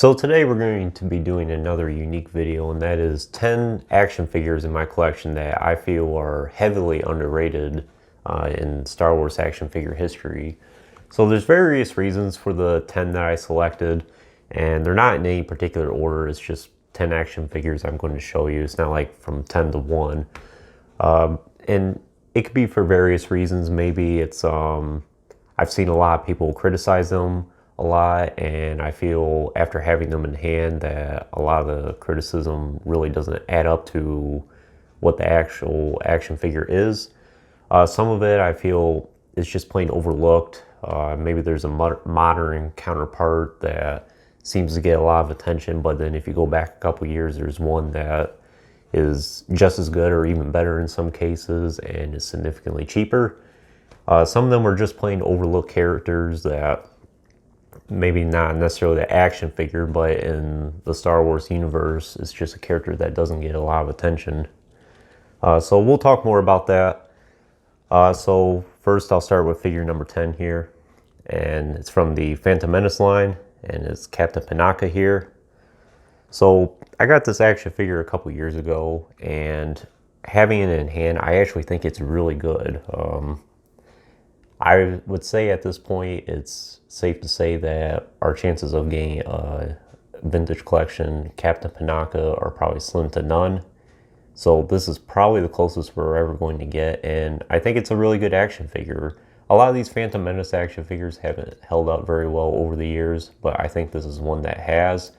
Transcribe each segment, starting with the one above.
So today we're going to be doing another unique video, and that is 10 action figures in my collection that I feel are heavily underrated in Star Wars action figure history. So there's various reasons for the 10 that I selected, and they're not in any particular order. It's just 10 action figures I'm going to show you. It's not like from 10 to 1. And it could be for various reasons. Maybe it's I've seen a lot of people criticize them a lot, and I feel after having them in hand that a lot of the criticism really doesn't add up to what the actual action figure is. Some of it I feel is just plain overlooked. Maybe there's a modern counterpart that seems to get a lot of attention, but then if you go back a couple years, there's one that is just as good or even better in some cases and is significantly cheaper. Some of them are just plain overlooked characters that maybe not necessarily the action figure, but in the Star Wars universe, it's just a character that doesn't get a lot of attention. So we'll talk more about that. So first I'll start with figure number 10 here, and it's from the Phantom Menace line, and it's Captain Panaka here. So I got this action figure a couple years ago, and having it in hand, I actually think it's really good. I would say at this point, it's safe to say that our chances of getting a vintage collection Captain Panaka are probably slim to none. So this is probably the closest we're ever going to get, and I think it's a really good action figure. A lot of these Phantom Menace action figures haven't held up very well over the years, but I think this is one that has.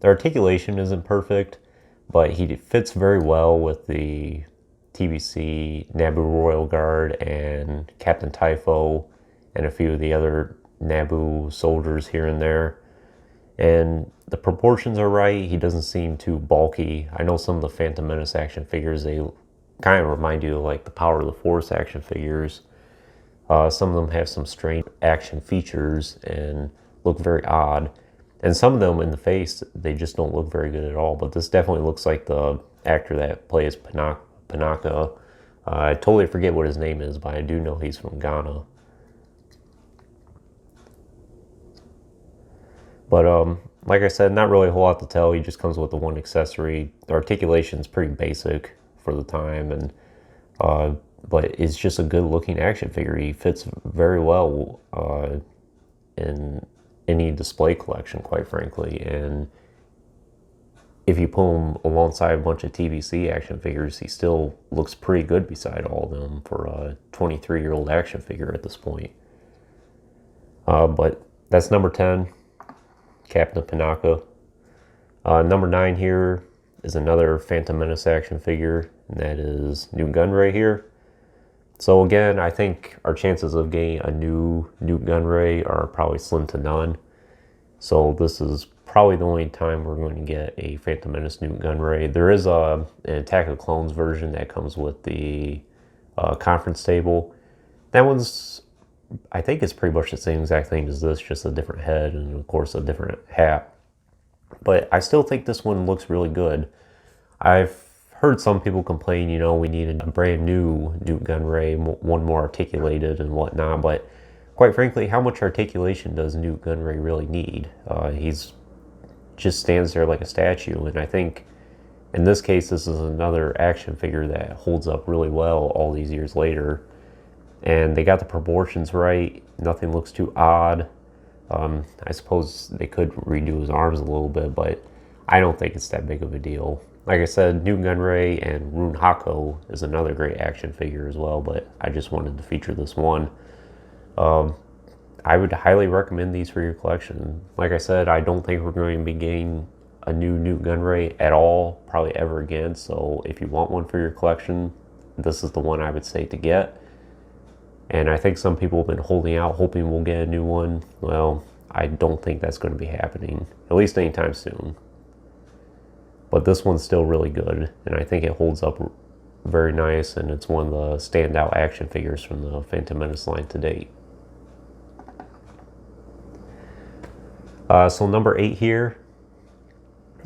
The articulation isn't perfect, but he fits very well with the TBC, Naboo Royal Guard, and Captain Typho, and a few of the other Naboo soldiers here and there. And the proportions are right. He doesn't seem too bulky. I know some of the Phantom Menace action figures, they kind of remind you of like the Power of the Force action figures. Some of them have some strange action features and look very odd. And some of them in the face, they just don't look very good at all. But this definitely looks like the actor that plays Panaka. I totally forget what his name is, but I do know he's from Ghana. But like I said, not really a whole lot to tell. He just comes with the one accessory. The articulation is pretty basic for the time, and but it's just a good looking action figure. He fits very well in any display collection, quite frankly. And if you put him alongside a bunch of TBC action figures, he still looks pretty good beside all of them for a 23-year-old action figure at this point. But that's number 10, Captain Panaka. Number 9 here is another Phantom Menace action figure, and that is Nute Gunray here. So again, I think our chances of getting a new Nute Gunray are probably slim to none. So this is probably the only time we're going to get a Phantom Menace Nute Gunray. There is an Attack of Clones version that comes with the conference table. That one's, I think it's pretty much the same exact thing as this, just a different head and of course a different hat. But I still think this one looks really good. I've heard some people complain, you know, we needed a brand new Nute Gunray, one more articulated and whatnot, but quite frankly, how much articulation does Nute Gunray really need? He's just stands there like a statue, and I think in this case this is another action figure that holds up really well all these years later, and they got the proportions right. Nothing looks too odd. I suppose they could redo his arms a little bit, but I don't think it's that big of a deal. Like I said, Nute Gunray and Rune Hako is another great action figure as well, but I just wanted to feature this one. I would highly recommend these for your collection. Like I said, I don't think we're going to be getting a new Nute Gunray at all, probably ever again. So if you want one for your collection, this is the one I would say to get. And I think some people have been holding out, hoping we'll get a new one. Well, I don't think that's going to be happening, at least anytime soon. But this one's still really good, and I think it holds up very nice, and it's one of the standout action figures from the Phantom Menace line to date. So number 8 here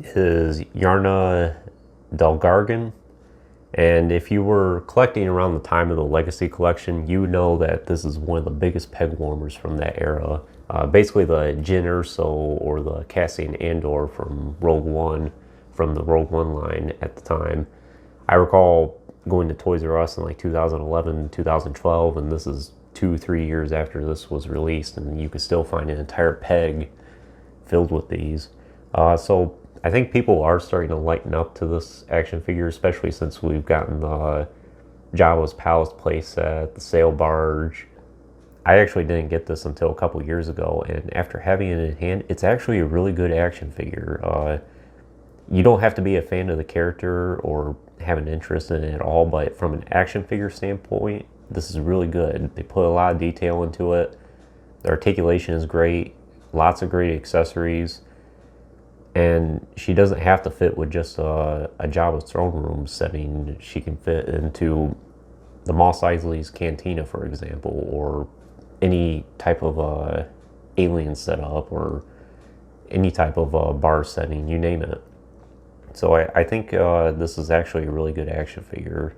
is Yarna del Gargan. And if you were collecting around the time of the Legacy collection, you know that this is one of the biggest peg warmers from that era. Basically the Jyn Erso or the Cassian Andor from Rogue One, from the Rogue One line at the time. I recall going to Toys R Us in like 2011, 2012, and this is 2-3 years after this was released, and you could still find an entire peg filled with these. So I think people are starting to lighten up to this action figure, especially since we've gotten the Jabba's Palace playset, the sail barge. I actually didn't get this until a couple years ago, and after having it in hand, it's actually a really good action figure. You don't have to be a fan of the character or have an interest in it at all, but from an action figure standpoint, this is really good. They put a lot of detail into it. The articulation is great, lots of great accessories, and she doesn't have to fit with just a Jabba's throne room setting. She can fit into the Mos Eisley's cantina, for example, or any type of alien setup, or any type of bar setting, you name it. So I think this is actually a really good action figure.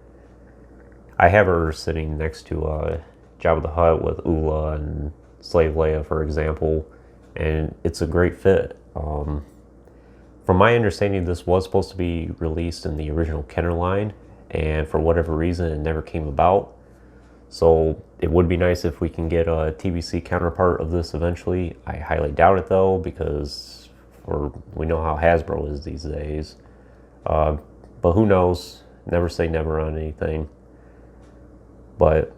I have her sitting next to Jabba the Hutt with Oola and Slave Leia, for example, and it's a great fit. From my understanding, this was supposed to be released in the original Kenner line, and for whatever reason, it never came about. So it would be nice if we can get a TBC counterpart of this eventually. I highly doubt it though, because we know how Hasbro is these days. But who knows? Never say never on anything. But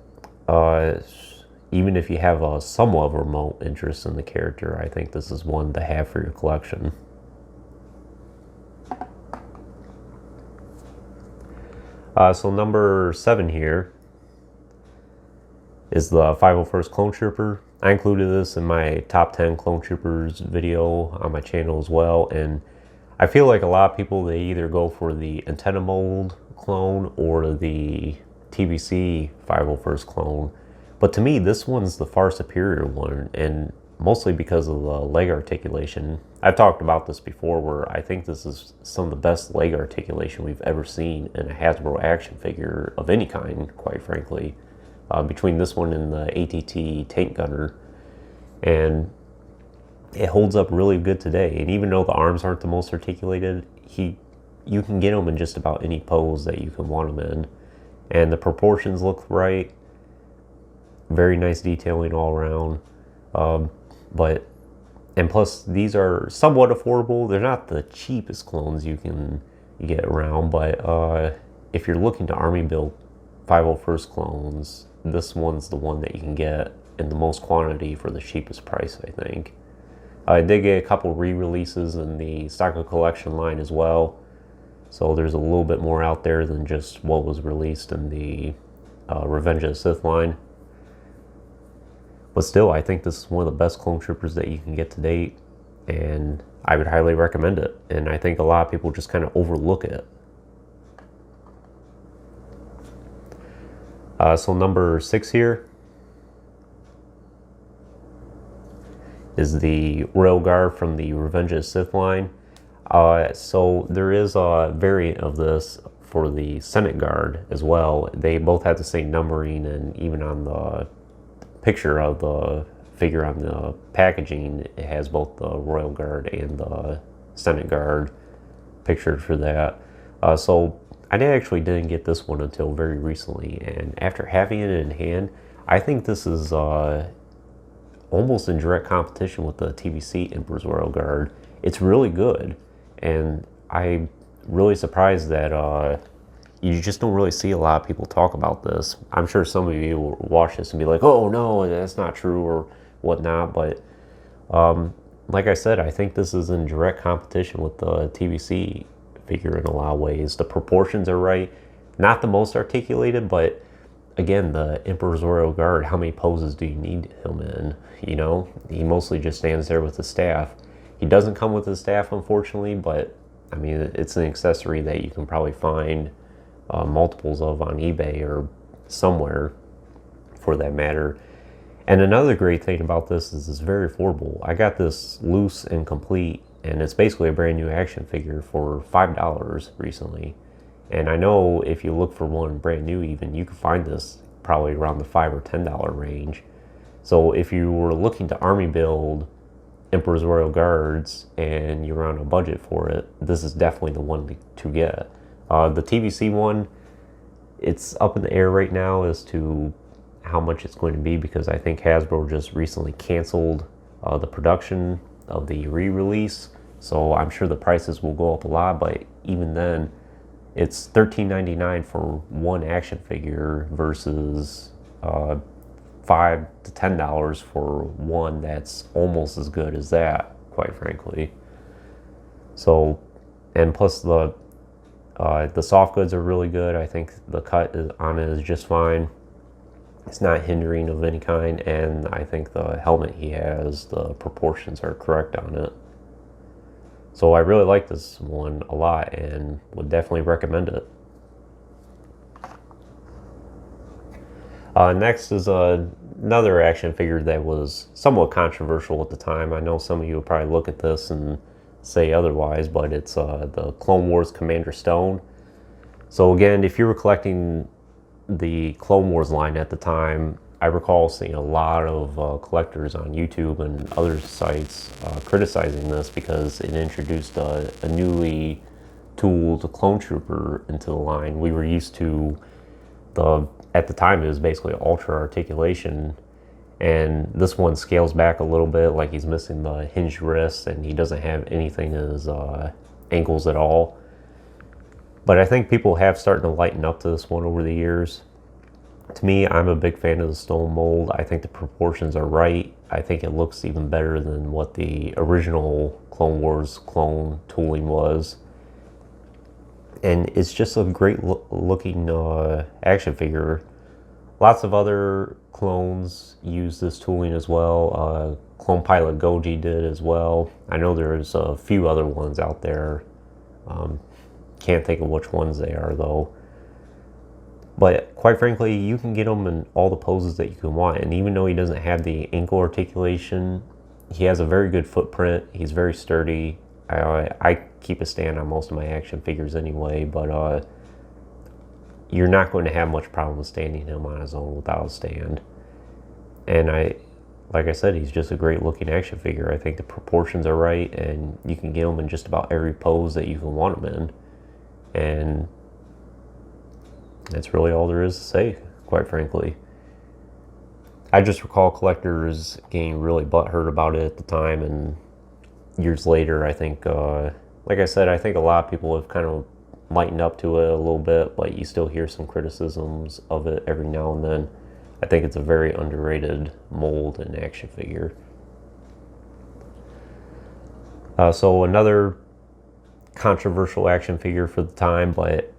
even if you have a somewhat of a remote interest in the character, I think this is one to have for your collection. So number 7 here is the 501st Clone Trooper. I included this in my top 10 Clone Troopers video on my channel as well, and I feel like a lot of people, they either go for the antenna mold clone or the TBC 501st clone, but to me this one's the far superior one, and mostly because of the leg articulation. I've talked about this before, where I think this is some of the best leg articulation we've ever seen in a Hasbro action figure of any kind, quite frankly. Between this one and the ATT Tank Gunner, and it holds up really good today. And even though the arms aren't the most articulated, you can get them in just about any pose that you can want them in, and the proportions look right. Very nice detailing all around. And plus these are somewhat affordable. They're not the cheapest clones you can get around, but if you're looking to army build 501st clones, this one's the one that you can get in the most quantity for the cheapest price, I think. I did get a couple re-releases in the Sideshow Collection line as well, so there's a little bit more out there than just what was released in the Revenge of the Sith line. But still, I think this is one of the best Clone Troopers that you can get to date, and I would highly recommend it. And I think a lot of people just kind of overlook it. So number 6 here is the Royal Guard from the Revenge of the Sith line. So there is a variant of this for the Senate Guard as well. They both have the same numbering, and even on the picture of the figure on the packaging, it has both the Royal Guard and the Senate Guard pictured for that. So I actually didn't get this one until very recently, and after having it in hand, I think this is almost in direct competition with the TBC Emperor's Royal Guard. It's really good, and I'm really surprised that you just don't really see a lot of people talk about this. I'm sure some of you will watch this and be like, oh no, that's not true or whatnot, but like I said, I think this is in direct competition with the TBC figure in a lot of ways. The proportions are right, not the most articulated, but again, the Emperor's Royal Guard, how many poses do you need him in? You know, he mostly just stands there with the staff. He doesn't come with the staff, unfortunately, but I mean, it's an accessory that you can probably find multiples of on eBay or somewhere for that matter. And another great thing about this is it's very affordable. I got this loose and complete, and it's basically a brand new action figure for $5 recently. And I know if you look for one brand new even, you can find this probably around the $5 or $10 range. So if you were looking to army build Emperor's Royal Guards and you're on a budget for it, this is definitely the one to get. The TVC one, it's up in the air right now as to how much it's going to be, because I think Hasbro just recently canceled the production of the re-release. So I'm sure the prices will go up a lot, but even then, it's $13.99 for one action figure versus $5 to $10 for one that's almost as good as that, quite frankly. So, and plus the soft goods are really good. I think the cut on it is just fine. It's not hindering of any kind, and I think the helmet he has, the proportions are correct on it. So I really like this one a lot and would definitely recommend it. Next is another action figure that was somewhat controversial at the time. I know some of you will probably look at this and say otherwise, but it's the Clone Wars Commander Stone. So again, if you were collecting the Clone Wars line at the time, I recall seeing a lot of collectors on YouTube and other sites criticizing this because it introduced a newly tooled clone trooper into the line. We were used to at the time it was basically ultra articulation, and this one scales back a little bit, like he's missing the hinged wrists and he doesn't have anything in his ankles at all. But I think people have started to lighten up to this one over the years. To me, I'm a big fan of the stone mold. I think the proportions are right. I think it looks even better than what the original Clone Wars clone tooling was. And it's just a great looking action figure. Lots of other clones use this tooling as well. Clone Pilot Goji did as well. I know there's a few other ones out there. Can't think of which ones they are though. But quite frankly, you can get him in all the poses that you can want. And even though he doesn't have the ankle articulation, he has a very good footprint. He's very sturdy. I keep a stand on most of my action figures anyway, but you're not going to have much problem with standing him on his own without a stand. And like I said, he's just a great looking action figure. I think the proportions are right, and you can get him in just about every pose that you can want him in. And that's really all there is to say, quite frankly. I just recall collectors getting really butthurt about it at the time, and years later, I think, like I said, I think a lot of people have kind of lightened up to it a little bit, but you still hear some criticisms of it every now and then. I think it's a very underrated mold and action figure. So another controversial action figure for the time, but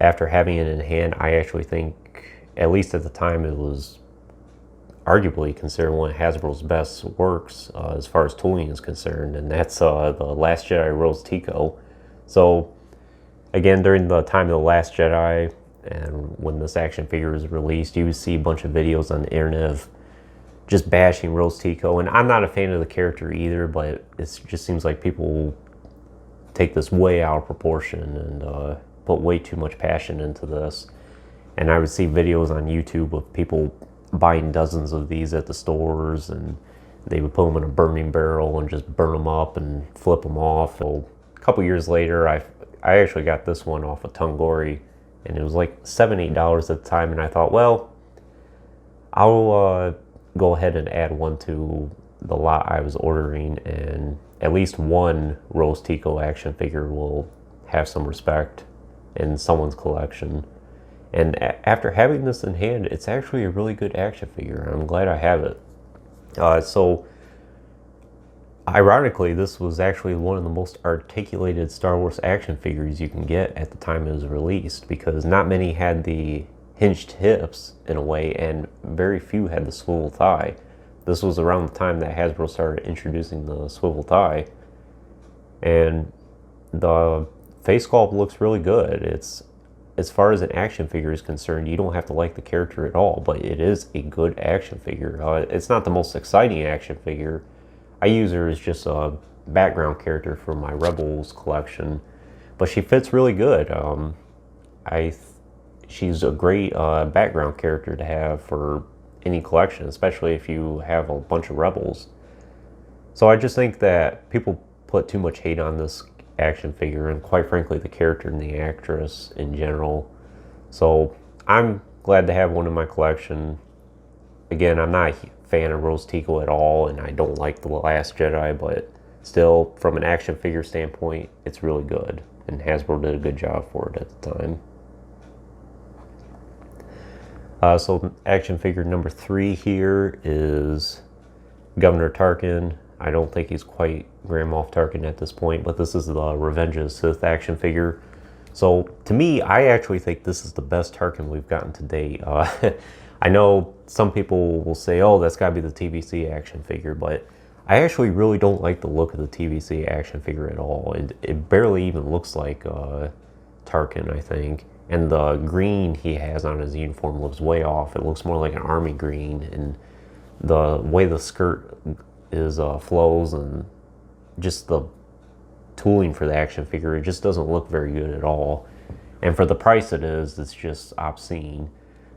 after having it in hand, I actually think, at least at the time, it was arguably considered one of Hasbro's best works as far as tooling is concerned, and that's the Last Jedi Rose Tico. So again, during the time of The Last Jedi, and when this action figure was released, you would see a bunch of videos on the internet of just bashing Rose Tico, and I'm not a fan of the character either, but it just seems like people take this way out of proportion and put way too much passion into this. And I would see videos on YouTube of people buying dozens of these at the stores, and they would put them in a burning barrel and just burn them up and flip them off. So a couple years later, I actually got this one off of Tungori, and it was like $7-8 at the time, and I thought, well, I'll go ahead and add one to the lot I was ordering, and at least one Rose Tico action figure will have some respect in someone's collection. And after having this in hand, it's actually a really good action figure. I'm glad I have it. So, ironically, this was actually one of the most articulated Star Wars action figures you can get at the time it was released, because not many had the hinged hips in a way, and very few had the swivel thigh. This was around the time that Hasbro started introducing the swivel thigh, and the face sculpt looks really good. It's, as far as an action figure is concerned, you don't have to like the character at all, but it is a good action figure. It's not the most exciting action figure. I use her as just a background character for my Rebels collection, but she fits really good. She's a great background character to have for any collection, especially if you have a bunch of Rebels. So I just think that people put too much hate on this action figure, and quite frankly the character and the actress in general. So I'm glad to have one in my collection. Again, I'm not a fan of Rose Tico at all, and I don't like The Last Jedi, but still, from an action figure standpoint, it's really good, and Hasbro did a good job for it at the time. So action figure number 3 here is Governor Tarkin. I don't think he's quite Grand Moff Tarkin at this point, but this is the Revenge of the Sith action figure. So to me, I actually think this is the best Tarkin we've gotten to date. I know some people will say, oh, that's got to be the TVC action figure, but I actually really don't like the look of the TVC action figure at all. It barely even looks like Tarkin, I think. And the green he has on his uniform looks way off. It looks more like an army green, and the way the skirt is flows, and just the tooling for the action figure, it just doesn't look very good at all. And for the price it is, it's just obscene.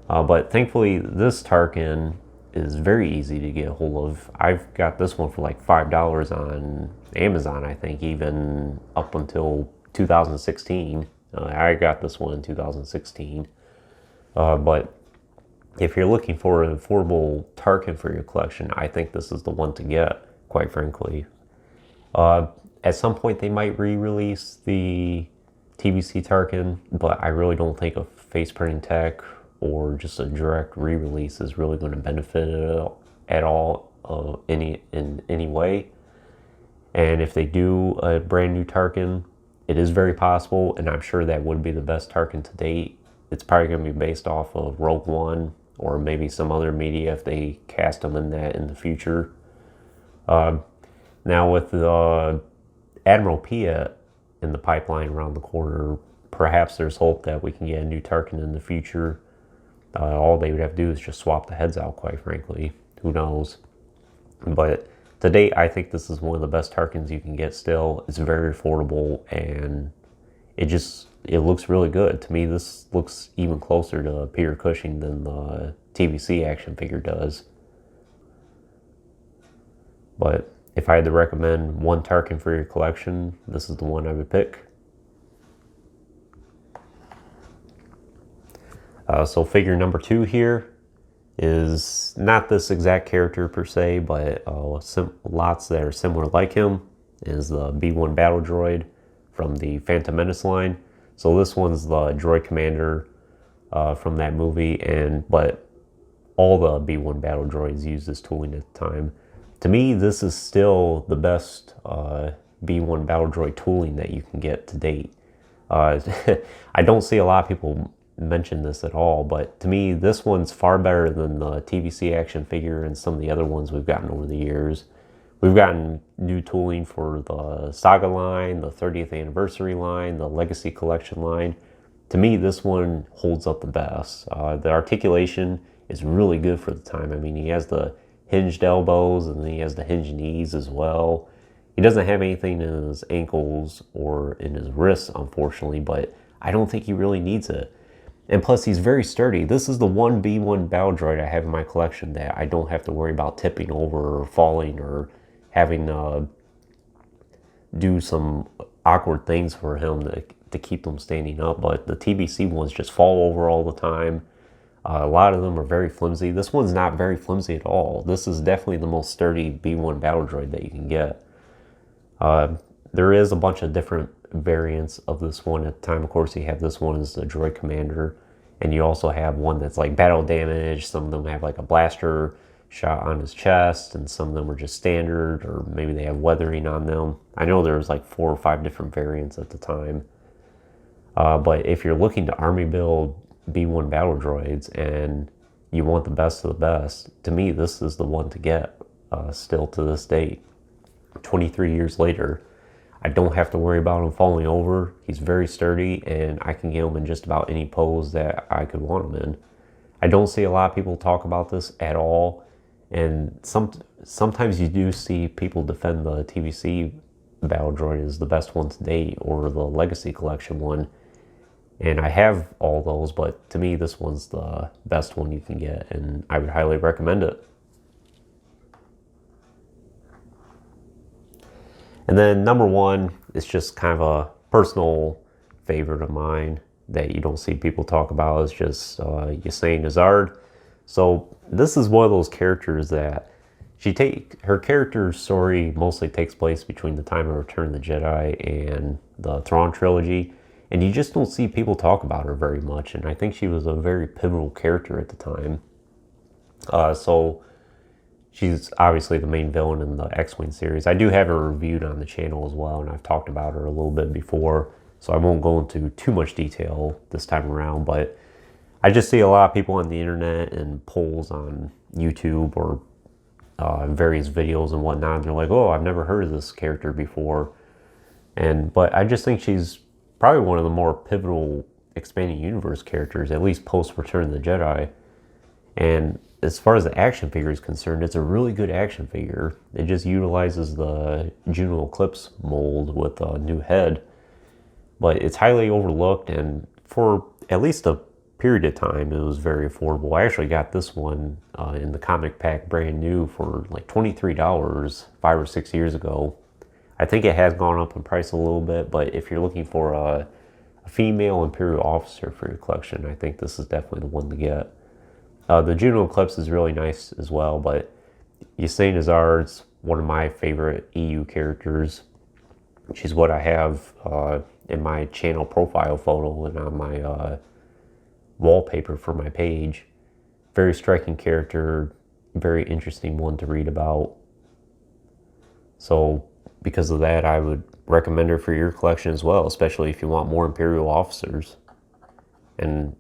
But thankfully this Tarkin is very easy to get a hold of. I've got this one for like $5 on Amazon, I think, even up until 2016. I got this one in 2016. But if you're looking for an affordable Tarkin for your collection, I think this is the one to get, quite frankly. At some point they might re-release the TVC Tarkin, but I really don't think a face printing tech or just a direct re-release is really going to benefit it at all in any way. And if they do a brand new Tarkin, it is very possible, and I'm sure that would be the best Tarkin to date. It's probably going to be based off of Rogue One or maybe some other media if they cast them in that in the future. Now with the Admiral Piet in the pipeline around the corner, perhaps there's hope that we can get a new Tarkin in the future. All they would have to do is just swap the heads out, quite frankly. Who knows? But to date, I think this is one of the best Tarkins you can get still. It's very affordable, and it looks really good. To me, this looks even closer to Peter Cushing than the TVC action figure does. But if I had to recommend one Tarkin for your collection, this is the one I would pick. So figure number 2 here is not this exact character per se, but lots that are similar like him. Is the B-1 Battle Droid from the Phantom Menace line. So this one's the droid commander from that movie, but all the B-1 Battle Droids use this tooling at the time. To me, this is still the best B-1 Battle Droid tooling that you can get to date. I don't see a lot of people mention this at all, but to me, this one's far better than the TVC action figure and some of the other ones we've gotten over the years. We've gotten new tooling for the Saga line, the 30th anniversary line, the Legacy Collection line. To me, this one holds up the best. The articulation is really good for the time. I mean, he has the hinged elbows and then he has the hinged knees as well. He doesn't have anything in his ankles or in his wrists, unfortunately, but I don't think he really needs it. And plus, he's very sturdy. This is the one B-1 Battle Droid I have in my collection that I don't have to worry about tipping over or falling or having to do some awkward things for him to keep them standing up. But the TBC ones just fall over all the time. A lot of them are very flimsy. This one's not very flimsy at all. This is definitely the most sturdy B-1 Battle Droid that you can get. There is a bunch of different variants of this one at the time. Of course, you have this one as the droid commander, and you also have one that's like battle damage. Some of them have like a blaster shot on his chest, and some of them are just standard, or maybe they have weathering on them. I know there's like 4 or 5 different variants at the time. But if you're looking to army build B-1 battle droids and you want the best of the best, to me this is the one to get still to this date. 23 years later, I don't have to worry about him falling over. He's very sturdy, and I can get him in just about any pose that I could want him in. I don't see a lot of people talk about this at all, and sometimes you do see people defend the TVC Battle Droid as the best one to date, or the Legacy Collection one. And I have all those, but to me, this one's the best one you can get, and I would highly recommend it. And then number one is just kind of a personal favorite of mine that you don't see people talk about. Is just Ysanne Isard. So this is one of those characters that her character story mostly takes place between the time of Return of the Jedi and the Thrawn trilogy, and you just don't see people talk about her very much. And I think she was a very pivotal character at the time. So she's obviously the main villain in the X-Wing series. I do have her reviewed on the channel as well, and I've talked about her a little bit before, so I won't go into too much detail this time around, but I just see a lot of people on the internet and polls on YouTube or various videos and whatnot, and they're like, oh, I've never heard of this character before. But I just think she's probably one of the more pivotal expanding universe characters, at least post Return of the Jedi. And as far as the action figure is concerned, it's a really good action figure. It just utilizes the Juno Eclipse mold with a new head, but it's highly overlooked, and for at least a period of time, it was very affordable. I actually got this one in the comic pack brand new for like $23 5 or 6 years ago. I think it has gone up in price a little bit, but if you're looking for a female Imperial officer for your collection, I think this is definitely the one to get. The Juno Eclipse is really nice as well, but Ysanne Isard's one of my favorite EU characters. She's what I have in my channel profile photo and on my wallpaper for my page. Very striking character, very interesting one to read about. So because of that, I would recommend her for your collection as well, especially if you want more Imperial officers. And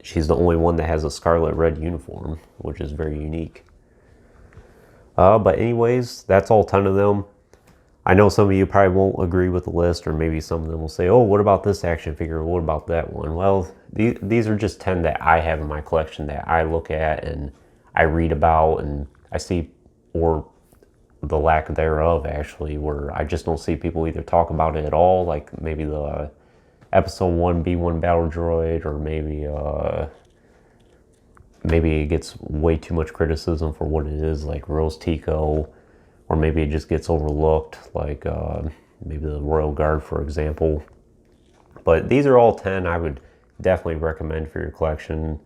she's the only one that has a scarlet red uniform, which is very unique. But anyways, that's all 10 of them. I know some of you probably won't agree with the list, or maybe some of them will say, oh, what about this action figure? What about that one? Well, these are just 10 that I have in my collection that I look at and I read about and I see, or the lack thereof actually, where I just don't see people either talk about it at all, like maybe the Episode 1 B1 Battle Droid, or maybe it gets way too much criticism for what it is, like Rose Tico, or maybe it just gets overlooked, like maybe the Royal Guard, for example. But these are all 10 I would definitely recommend for your collection.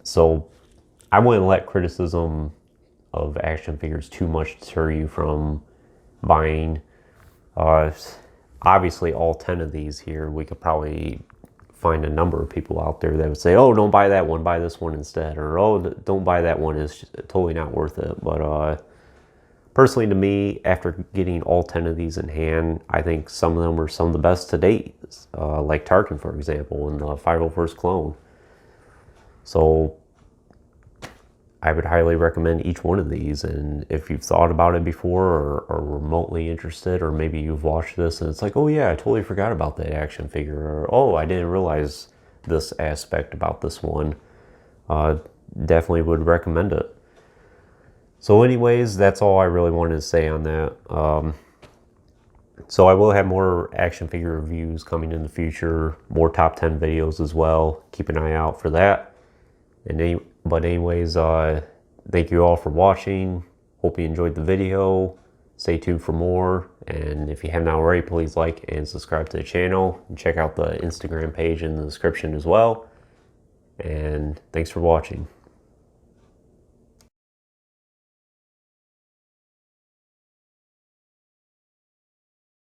So I wouldn't let criticism of action figures too much deter you from buying. Obviously, all 10 of these here, we could probably find a number of people out there that would say, oh, don't buy that one, buy this one instead. Or, oh, don't buy that one, it's just totally not worth it. But personally, to me, after getting all 10 of these in hand, I think some of them are some of the best to date. Like Tarkin, for example, and the 501st Clone. So I would highly recommend each one of these, and if you've thought about it before or remotely interested, or maybe you've watched this and it's like, oh yeah, I totally forgot about that action figure, or oh, I didn't realize this aspect about this one, definitely would recommend it. So anyways, that's all I really wanted to say on that. So I will have more action figure reviews coming in the future, more top 10 videos as well. Keep an eye out for that. But anyways, thank you all for watching. Hope you enjoyed the video. Stay tuned for more. And if you haven't already, please like and subscribe to the channel. And check out the Instagram page in the description as well. And thanks for watching.